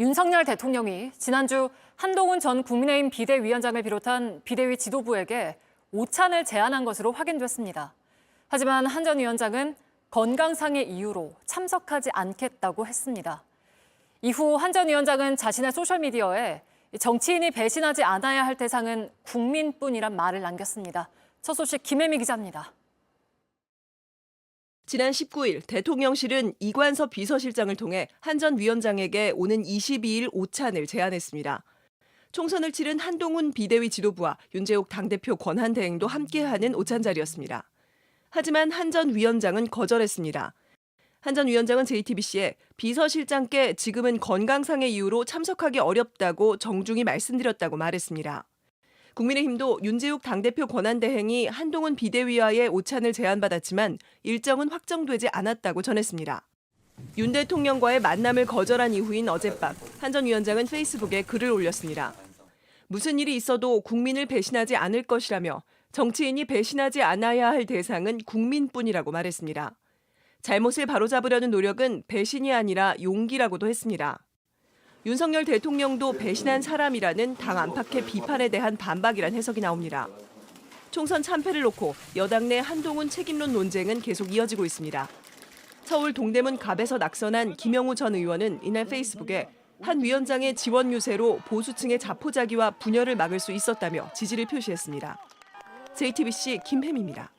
윤석열 대통령이 지난주 한동훈 전 국민의힘 비대위원장을 비롯한 비대위 지도부에게 오찬을 제안한 것으로 확인됐습니다. 하지만 한 전 위원장은 건강상의 이유로 참석하지 않겠다고 했습니다. 이후 한 전 위원장은 자신의 소셜미디어에 정치인이 배신하지 않아야 할 대상은 국민뿐이란 말을 남겼습니다. 첫 소식 김혜미 기자입니다. 지난 19일 대통령실은 이관섭 비서실장을 통해 한 전 위원장에게 오는 22일 오찬을 제안했습니다. 총선을 치른 한동훈 비대위 지도부와 윤재욱 당대표 권한대행도 함께하는 오찬 자리였습니다. 하지만 한 전 위원장은 거절했습니다. 한 전 위원장은 JTBC에 비서실장께 지금은 건강상의 이유로 참석하기 어렵다고 정중히 말씀드렸다고 말했습니다. 국민의힘도 윤재욱 당대표 권한대행이 한동훈 비대위와의 오찬을 제안받았지만 일정은 확정되지 않았다고 전했습니다. 윤 대통령과의 만남을 거절한 이후인 어젯밤 한 전 위원장은 페이스북에 글을 올렸습니다. 무슨 일이 있어도 국민을 배신하지 않을 것이라며 정치인이 배신하지 않아야 할 대상은 국민뿐이라고 말했습니다. 잘못을 바로잡으려는 노력은 배신이 아니라 용기라고도 했습니다. 윤석열 대통령도 배신한 사람이라는 당 안팎의 비판에 대한 반박이란 해석이 나옵니다. 총선 참패를 놓고 여당 내 한동훈 책임론 논쟁은 계속 이어지고 있습니다. 서울 동대문 갑에서 낙선한 김영우 전 의원은 이날 페이스북에 한 위원장의 지원 유세로 보수층의 자포자기와 분열을 막을 수 있었다며 지지를 표시했습니다. JTBC 김혜미입니다.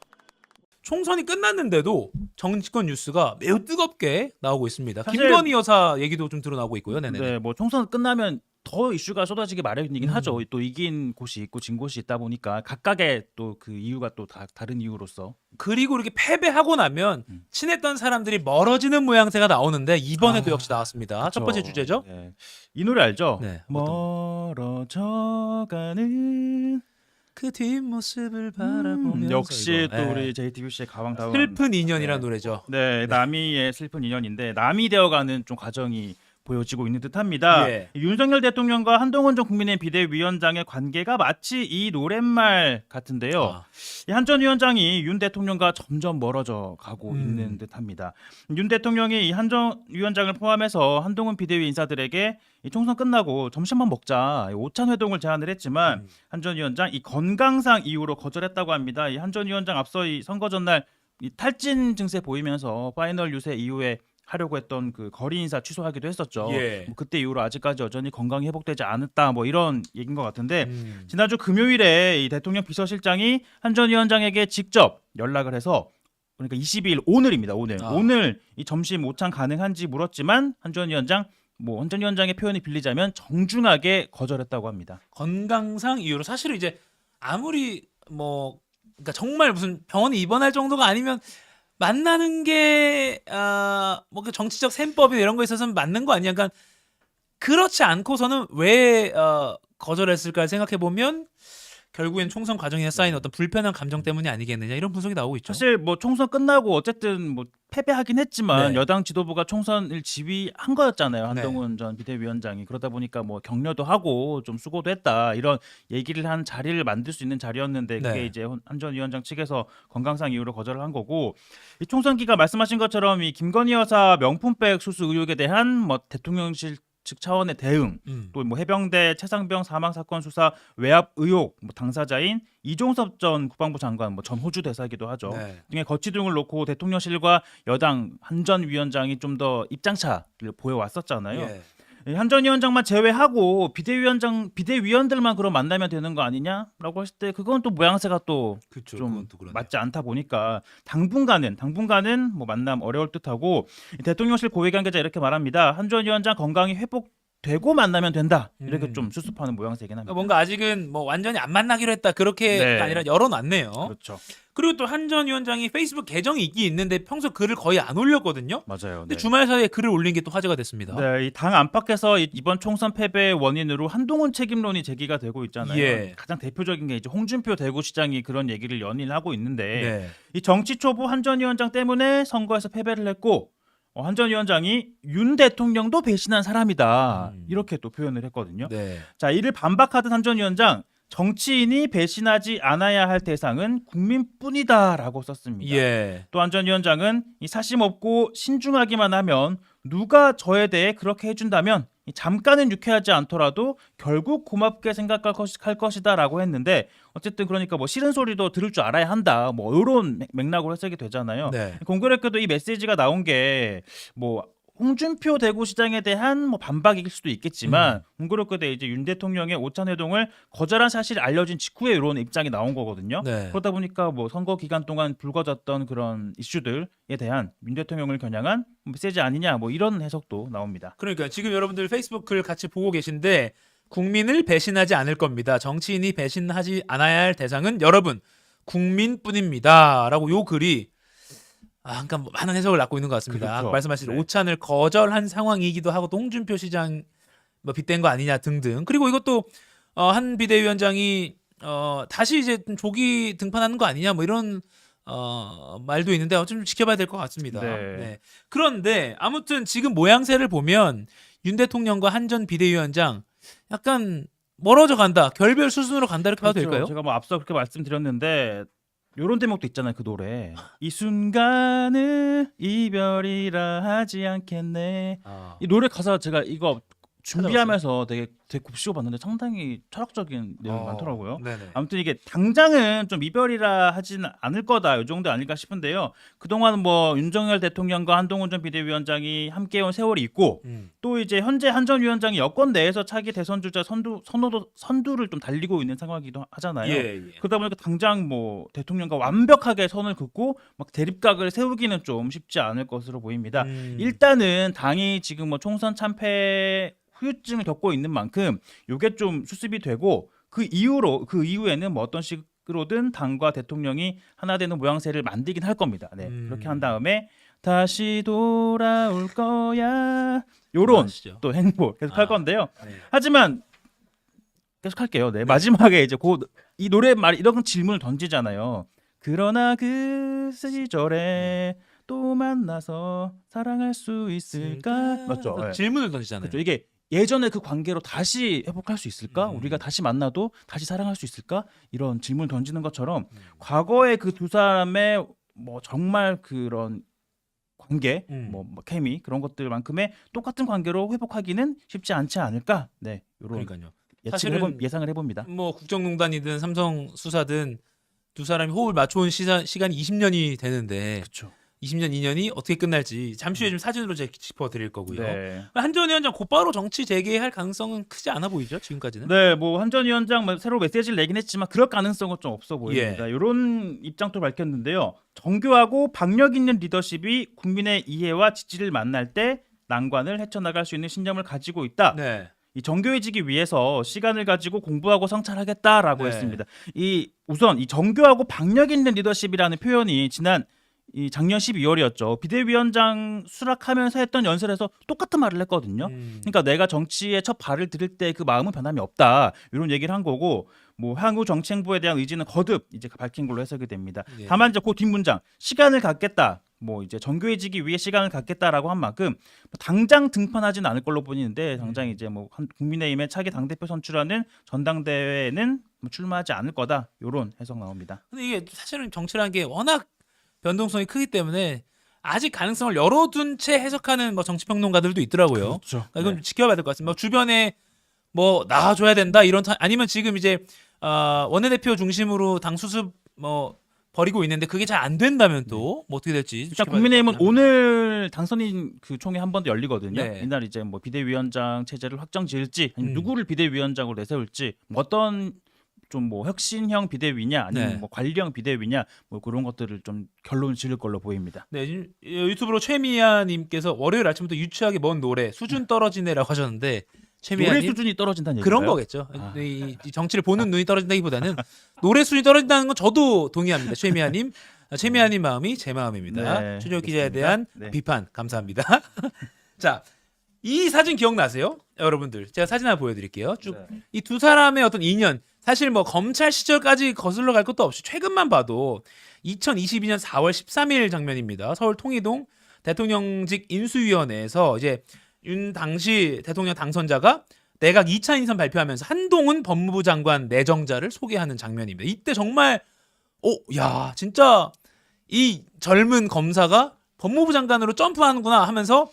총선이 끝났는데도 정치권 뉴스가 매우 뜨겁게 나오고 있습니다. 사실- 김건희 여사 얘기도 좀 드러나고 있고요. 네네. 네, 뭐 총선 끝나면 더 이슈가 쏟아지기 마련이긴 하죠. 또 이긴 곳이 있고 진 곳이 있다 보니까 각각의 또 그 이유가 또 다른 이유로서. 그리고 이렇게 패배하고 나면 친했던 사람들이 멀어지는 모양새가 나오는데 이번에도 역시 나왔습니다. 첫 번째 주제죠. 네. 이 노래 알죠? 네, 멀어져가는 그 뒷모습을 바라보면서 역시 이거. 또 네. 우리 JTBC의 가왕다운 슬픈 인연이라는 네. 노래죠. 네, 남이의 슬픈 인연인데 남이 되어가는 좀 과정이 보여지고 있는 듯합니다. 예. 윤석열 대통령과 한동훈 전 국민의힘 비대위원장의 관계가 마치 이 노랫말 같은데요. 아. 이 한 전 위원장이 윤 대통령과 점점 멀어져 가고 있는 듯합니다. 윤 대통령이 이 한 전 위원장을 포함해서 한동훈 비대위 인사들에게 이 총선 끝나고 점심 한번 먹자 오찬 회동을 제안을 했지만 한 전 위원장 이 건강상 이유로 거절했다고 합니다. 이 한 전 위원장 앞서 이 선거 전날 이 탈진 증세 보이면서 파이널 유세 이후에 하려고 했던 그 거리 인사 취소하기도 했었죠. 예. 뭐 그때 이후로 아직까지 여전히 건강이 회복되지 않았다 뭐 이런 얘기인 것 같은데 지난주 금요일에 이 대통령 비서실장이 한 전 위원장에게 직접 연락을 해서 그러니까 22일 오늘입니다. 오늘 이 점심 오찬 가능한지 물었지만 한 전 위원장 한 전 위원장의 표현이 빌리자면 정중하게 거절했다고 합니다. 건강상 이유로 사실은 이제 아무리 그러니까 정말 무슨 병원에 입원할 정도가 아니면 만나는 게 그 정치적 셈법이 이런 거에 있어서는 맞는 거 아니야? 그러니까 그렇지 않고서는 왜 거절했을까 생각해 보면 결국엔 총선 과정에 쌓인 어떤 불편한 감정 때문이 아니겠느냐 이런 분석이 나오고 있죠. 사실 뭐 총선 끝나고 어쨌든 뭐 패배하긴 했지만 네. 여당 지도부가 총선을 지휘한 거였잖아요. 네. 한동훈 전 비대위원장이. 그러다 보니까 뭐 격려도 하고 좀 수고도 했다 이런 얘기를 한 자리를 만들 수 있는 자리였는데 그게 네. 이제 한 전 위원장 측에서 건강상 이유로 거절을 한 거고 이 총선 기간 말씀하신 것처럼 이 김건희 여사 명품백 수수 의혹에 대한 뭐 대통령실 측 차원의 대응 또 뭐 해병대 최상병 사망 사건 수사 외압 의혹 당사자인 이종섭 전 국방부 장관 전 호주 대사이기도 하죠. 네. 등의 거치 등을 놓고 대통령실과 여당 한 전 위원장이 좀 더 입장차를 보여왔었잖아요. 예. 한 전 위원장만 제외하고 비대위원들만 그럼 만나면 되는 거 아니냐라고 했을 때 그건 또 모양새가 또 그렇죠. 좀 그건 또 그러네요. 맞지 않다 보니까 당분간은 뭐 만남 어려울 듯하고 대통령실 고위 관계자 이렇게 말합니다. 한 전 위원장 건강이 회복되고 만나면 된다 이렇게 좀 수습하는 모양새이긴 합니다. 그러니까 뭔가 아직은 완전히 안 만나기로 했다 그렇게가 네. 아니라 열어놨네요. 그렇죠. 그리고 또 한 전 위원장이 페이스북 계정이 있긴 있는데 평소 글을 거의 안 올렸거든요. 맞아요. 근데 주말 사이에 글을 올린 게 또 화제가 됐습니다. 네, 이 당 안팎에서 이번 총선 패배의 원인으로 한동훈 책임론이 제기가 되고 있잖아요. 예. 가장 대표적인 게 이제 홍준표 대구시장이 그런 얘기를 연일 하고 있는데 네. 이 정치 초보 한 전 위원장 때문에 선거에서 패배를 했고 한 전 위원장이 윤 대통령도 배신한 사람이다 이렇게 또 표현을 했거든요. 네. 자, 이를 반박하던 한 전 위원장 정치인이 배신하지 않아야 할 대상은 국민뿐이다라고 썼습니다. 예. 또 한 전 위원장은 이 사심 없고 신중하기만 하면 누가 저에 대해 그렇게 해준다면 잠깐은 유쾌하지 않더라도 결국 고맙게 생각할 것이다라고 했는데 어쨌든 그러니까 뭐 싫은 소리도 들을 줄 알아야 한다. 뭐 이런 맥락으로 해석이 되잖아요. 네. 공교롭게도 이 메시지가 나온 게 뭐 홍준표 대구시장에 대한 뭐 반박일 수도 있겠지만 공교롭게도 이제 윤 대통령의 오찬 회동을 거절한 사실이 알려진 직후에 이런 입장이 나온 거거든요. 네. 그러다 보니까 뭐 선거 기간 동안 불거졌던 그런 이슈들에 대한 윤 대통령을 겨냥한 메시지 아니냐 뭐 이런 해석도 나옵니다. 그러니까 지금 여러분들 페이스북 글 같이 보고 계신데 국민을 배신하지 않을 겁니다. 정치인이 배신하지 않아야 할 대상은 여러분 국민뿐입니다라고 요 글이 그러니까 많은 해석을 낳고 있는 것 같습니다. 그렇죠. 아까 말씀하신 네. 오찬을 거절한 상황이기도 하고 또 홍준표 시장 뭐 빗댄 거 아니냐 등등. 그리고 이것도 한 비대위원장이 다시 이제 조기 등판하는 거 아니냐 뭐 이런 말도 있는데 좀 지켜봐야 될 것 같습니다. 네. 네. 그런데 아무튼 지금 모양새를 보면 윤 대통령과 한 전 비대위원장 약간 멀어져 간다. 결별 수순으로 간다 이렇게 봐도 그렇죠. 될까요? 제가 뭐 앞서 그렇게 말씀드렸는데 요런 대목도 있잖아요. 그 노래. 이 순간을 이별이라 하지 않겠네. 이 노래 가사 제가 이거 준비하면서 되게 곱씹어 봤는데 상당히 철학적인 내용이 많더라고요. 네네. 아무튼 이게 당장은 좀 이별이라 하진 않을 거다 이 정도 아닐까 싶은데요. 그동안 뭐 윤석열 대통령과 한동훈 전 비대위원장이 함께해온 세월이 있고 또 이제 현재 한 전 위원장이 여권 내에서 차기 대선 주자 선두를 좀 달리고 있는 상황이기도 하잖아요. 예. 그러다 보니까 당장 뭐 대통령과 완벽하게 선을 긋고 막 대립각을 세우기는 좀 쉽지 않을 것으로 보입니다. 일단은 당이 지금 뭐 총선 참패 후유증을 겪고 있는 만큼 이게 좀 수습이 되고 그 이후에는 뭐 어떤 식으로든 당과 대통령이 하나 되는 모양새를 만들긴 할 겁니다. 네. 그렇게 한 다음에 다시 돌아올 거야 요런 아시죠? 또 행보 계속 할 건데요. 네. 하지만 계속 할게요. 네. 마지막에 이제 이 노래 말 이런 질문을 던지잖아요. 그러나 그 시절에 또 만나서 사랑할 수 있을까? 맞죠? 네. 질문을 던지잖아요. 그렇죠. 이게 예전에 그 관계로 다시 회복할 수 있을까? 우리가 다시 만나도 다시 사랑할 수 있을까? 이런 질문을 던지는 것처럼 과거의 그 두 사람의 뭐 정말 그런 관계, 뭐 케미 그런 것들만큼의 똑같은 관계로 회복하기는 쉽지 않지 않을까? 네, 이런 그러니까요. 예상을 해봅니다. 뭐 국정농단이든 삼성 수사든 두 사람이 호흡을 맞춰온 시간이 20년이 되는데 그렇죠. 20년 2년이 어떻게 끝날지 잠시 후에 좀 사진으로 제가 짚어드릴 거고요. 네. 한 전 위원장 곧바로 정치 재개할 가능성은 크지 않아 보이죠 지금까지는. 네, 뭐 한 전 위원장 새로 메시지를 내긴 했지만 그럴 가능성은 좀 없어 보입니다. 이런 입장도 밝혔는데요. 정교하고 박력 있는 리더십이 국민의 이해와 지지를 만날 때 난관을 헤쳐나갈 수 있는 신념을 가지고 있다. 네. 이 정교해지기 위해서 시간을 가지고 공부하고 성찰하겠다라고 네. 했습니다. 우선 이 정교하고 박력 있는 리더십이라는 표현이 지난 작년 12월이었죠. 비대위원장 수락하면서 했던 연설에서 똑같은 말을 했거든요. 그러니까 내가 정치에 첫 발을 들일 때 그 마음은 변함이 없다. 이런 얘기를 한 거고 뭐 향후 정치 행보에 대한 의지는 거듭 이제 밝힌 걸로 해석이 됩니다. 예. 다만 이제 그 뒷문장 시간을 갖겠다. 뭐 이제 정교해지기 위해 시간을 갖겠다라고 한 만큼 당장 등판하지는 않을 걸로 보이는데 당장 이제 뭐 국민의힘의 차기 당대표 선출하는 전당대회는 뭐 출마하지 않을 거다. 이런 해석 나옵니다. 근데 이게 사실은 정치라는 게 워낙 변동성이 크기 때문에 아직 가능성을 열어둔 채 해석하는 뭐 정치평론가들도 있더라고요. 그렇죠. 그러니까 이건 좀 지켜봐야 될 것 같습니다. 주변에 뭐 나와줘야 된다 이런 아니면 지금 이제 원내대표 중심으로 당 수습 뭐 벌이고 있는데 그게 잘 안 된다면 또 뭐 어떻게 될지. 일단 지켜봐야 국민의힘은 될것 같긴 오늘 당선인 그 총회 한 번 더 열리거든요. 네. 이날 이제 뭐 비대위원장 체제를 확정지을지 아니면 누구를 비대위원장으로 내세울지 뭐 어떤 좀 뭐 혁신형 비대위냐 아니면 네. 뭐 관리형 비대위냐 뭐 그런 것들을 좀 결론을 지을 걸로 보입니다. 네, 지금 유튜브로 최미아님께서 월요일 아침부터 유치하게 먼 노래 수준 떨어지네라고 하셨는데 노래 최미아님 수준이 떨어진다는 그런 얘기인가요? 거겠죠. 이 정치를 보는 눈이 떨어진다기보다는 노래 수준이 떨어진다는 건 저도 동의합니다. 최미아님, 최미아님 마음이 제 마음입니다. 네, 최재욱 기자에 알겠습니다. 대한 네. 비판 감사합니다. 자, 이 사진 기억나세요, 여러분들? 제가 사진 하나 보여드릴게요. 쭉 이 두 사람의 어떤 인연. 사실 뭐 검찰 시절까지 거슬러 갈 것도 없이 최근만 봐도 2022년 4월 13일 장면입니다. 서울 통이동 대통령직 인수위원회에서 이제 윤 당시 대통령 당선자가 내각 2차 인선 발표하면서 한동훈 법무부 장관 내정자를 소개하는 장면입니다. 이때 정말 야 진짜 이 젊은 검사가 법무부 장관으로 점프하는구나 하면서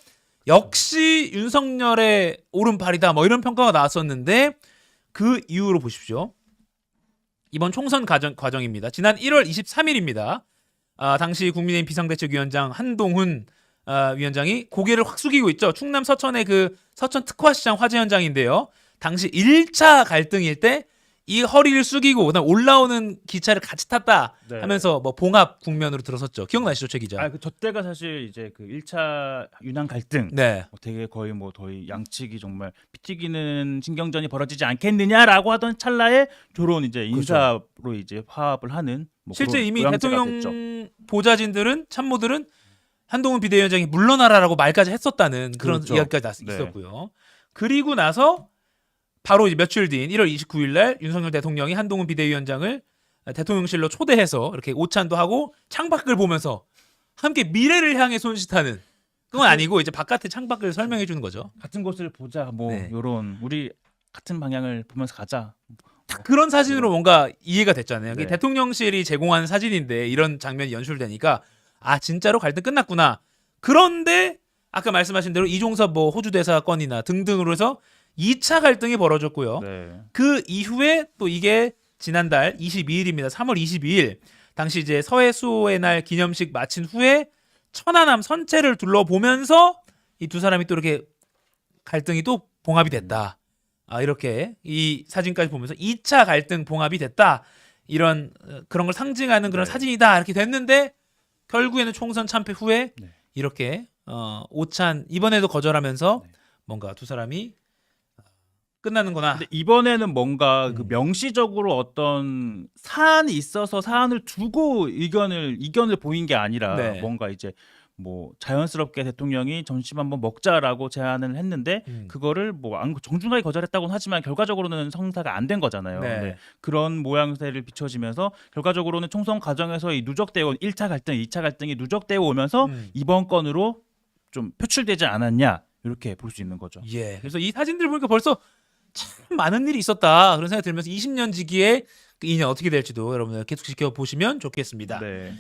역시 윤석열의 오른팔이다 뭐 이런 평가가 나왔었는데 그 이후로 보십시오. 이번 총선 과정입니다. 지난 1월 23일입니다. 당시 국민의힘 비상대책위원장 한동훈 위원장이 고개를 확 숙이고 있죠. 충남 서천의 그 서천 특화시장 화재 현장인데요. 당시 1차 갈등일 때 이 허리를 숙이고 그다음 올라오는 기차를 같이 탔다 네. 하면서 뭐 봉합 국면으로 들어섰죠. 기억나시죠, 최 기자? 저 때가 사실 이제 그 1차 윤한 갈등 네. 되게 거의 뭐 거의 양측이 정말 피 튀기는 신경전이 벌어지지 않겠느냐라고 하던 찰나에 저런 이제 인사로 이제 화합을 하는 뭐 실제 그런 이미 모양새가 대통령 됐죠. 보좌진들은 참모들은 한동훈 비대위원장이 물러나라라고 말까지 했었다는 그런 그렇죠. 이야기까지 네. 있었고요. 그리고 나서 바로 이제 며칠 뒤인 1월 29일 날 윤석열 대통령이 한동훈 비대위원장을 대통령실로 초대해서 이렇게 오찬도 하고 창밖을 보면서 함께 미래를 향해 손짓하는 그건 아니고 이제 바깥의 창밖을 설명해 주는 거죠. 같은 곳을 보자 뭐 네. 요런 우리 같은 방향을 보면서 가자. 딱 그런 사진으로 뭔가 이해가 됐잖아요. 이게 네. 대통령실이 제공한 사진인데 이런 장면이 연출되니까 아 진짜로 갈등 끝났구나. 그런데 아까 말씀하신 대로 이종섭 뭐 호주 대사 건이나 등등으로 해서 2차 갈등이 벌어졌고요. 네. 그 이후에 또 이게 지난달 22일입니다. 3월 22일 당시 이제 서해수의 날 기념식 마친 후에 천안함 선체를 둘러보면서 이 두 사람이 또 이렇게 갈등이 또 봉합이 됐다. 이렇게 이 사진까지 보면서 2차 갈등 봉합이 됐다. 이런 그런 걸 상징하는 그런 네. 사진이다. 이렇게 됐는데 결국에는 총선 참패 후에 네. 이렇게 오찬 이번에도 거절하면서 네. 뭔가 두 사람이 끝나는구나. 근데 이번에는 뭔가 그 음. 명시적으로 어떤 사안이 있어서 사안을 두고 이견을 보인 게 아니라 네. 뭔가 이제 뭐 자연스럽게 대통령이 점심 한번 먹자라고 제안을 했는데 그거를 뭐 정중하게 거절했다고는 하지만 결과적으로는 성사가 안 된 거잖아요. 네. 네. 그런 모양새를 비춰지면서 결과적으로는 총선 과정에서 이 누적되어 온 1차 갈등, 2차 갈등이 누적되어 오면서 이번 건으로 좀 표출되지 않았냐 이렇게 볼 수 있는 거죠. 예. 그래서 이 사진들 보니까 벌써 참 많은 일이 있었다 그런 생각이 들면서 20년 지기에 그 인연 어떻게 될지도 여러분들 계속 지켜보시면 좋겠습니다. 네.